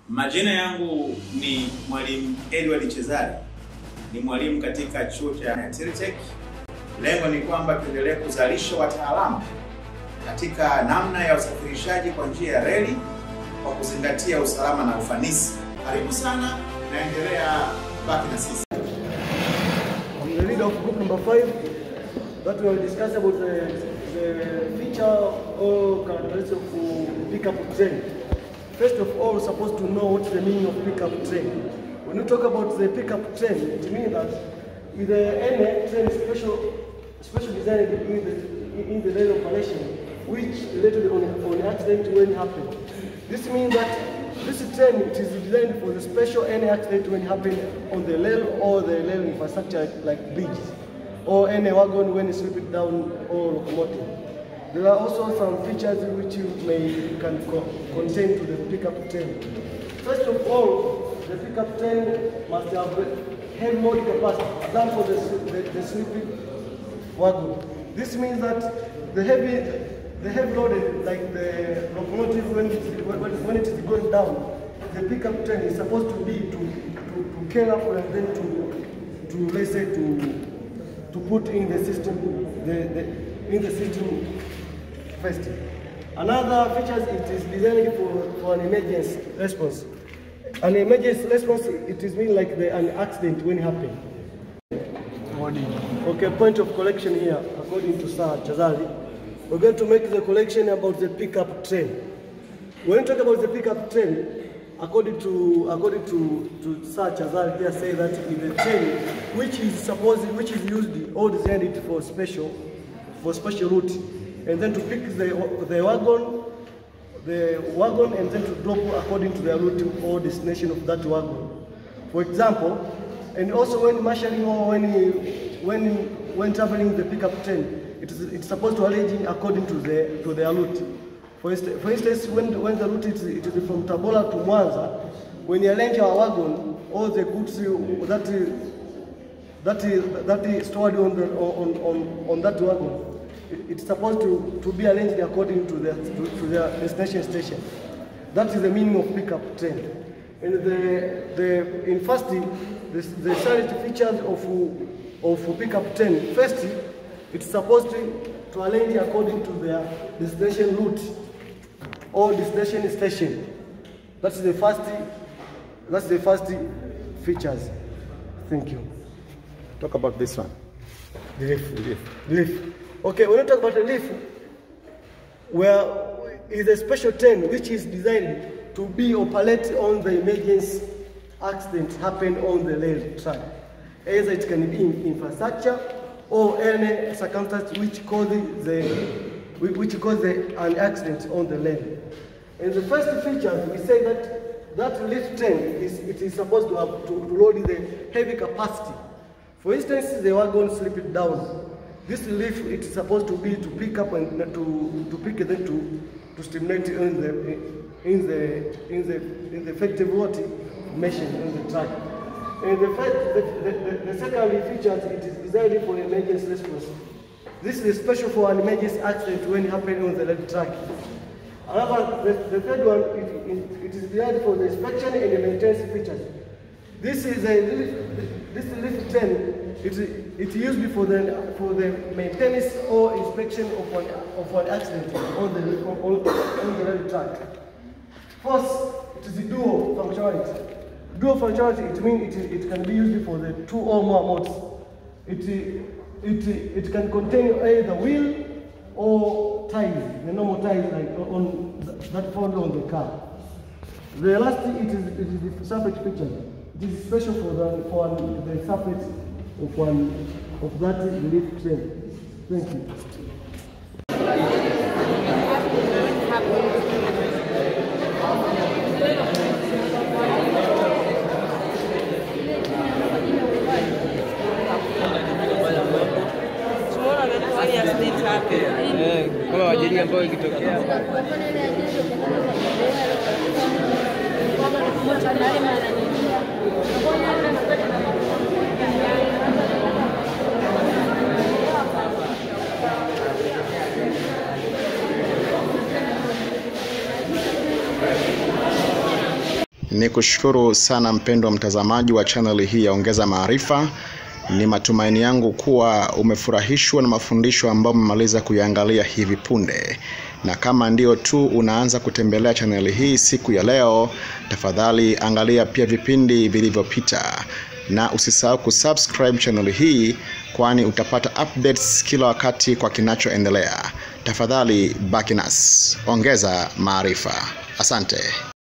Majina yangu ni Mwalimu Edward Chezari. Ni mwalimu katika chuo cha Tritech. Lengo ni kwamba tuendelee kuzalisha wataalamu katika namna ya usafirishaji kwa njia ya reli kwa kuzingatia usalama na ufanisi. Karibu sana, naendelea baki na sisi. I'm the leader of group number 5 that we will discuss about the feature or characteristics of pickup train. First of all, we're supposed to know what's the meaning of pickup train. When you talk about the pickup train, it means that with any train special designed in the rail operation, which related on accident when it happened. This means that this train it is designed for the special any accident when it happen on the rail or the rail infrastructure like bridges or any wagon when it slipped down or locomotive. There are also some features which you can contain to the pickup train. First of all, the pickup train must have heavy load capacity, than for the sleeping wagon. This means that the heavy load, like the locomotive when it is going down, the pickup train is supposed to be to carry up and then to let's say to put in the system first. Another feature, it is designed for an emergency response. An emergency response, it is mean like an accident when it happened. Okay, point of collection here, according to Sir Chezari, we're going to make the collection about the pickup train. When we talk about the pickup train, according to Sir Chezari here, say that in the train which is used or designed for special route, and then to pick the wagon and then to drop according to the route or destination of that wagon. For example, and also when marshalling or when traveling the pickup train, it's supposed to arrange according to the route. For instance, when the route it is from Tabora to Mwanza, when you arrange our wagon, all the goods that is stored on that wagon, it's supposed to be arranged according to their destination station. That is the meaning of pickup train. And in firstly, the salient features of pickup train. First, it's supposed to arrange according to their destination route or destination station. That's the first features. Thank you. Talk about this one. The leaf. Okay, when we talk about the leaf, where is a special train which is designed to be operated on the emergency accident happen on the rail track. Either it can be in infrastructure or any circumstance which causes an accident on the rail. And the first feature, we say that leaf train is supposed to have to load the heavy capacity. For instance, the wagon slipped down. This leaf it is supposed to be to pick up and to pick and then to stimulate in the effective motion in the track. And the second feature, it is designed for emergency response. This is special for an emergency accident when it happens on the rail track. However, the third one, it is designed for the inspection and maintenance features. This leaf train. It's used for the maintenance or inspection of an accident on the rail track. First, it is the dual functionality. Dual functionality, it means it can be used for the 2 or more modes. It can contain either wheel or tires, the normal tires like that found on the car. The last thing, it is the surface feature. It is special for the surface of that leaf train. Thank you. Kama ajali ambayo ikitokea Nikushukuru sana mpendwa mtazamaji wa channel hii ya Ongeza Maarifa. Ni matumaini yangu kuwa umefurahishwa na mafundisho ambayo mmaliza kuyaangalia hivi punde. Na kama ndio tu unaanza kutembelea channel hii siku ya leo, tafadhali angalia pia vipindi vilivyopita. Na usisahau kusubscribe channel hii, kwani utapata updates kila wakati kwa kinachoendelea. Tafadhali baki nasi. Ongeza Maarifa. Asante.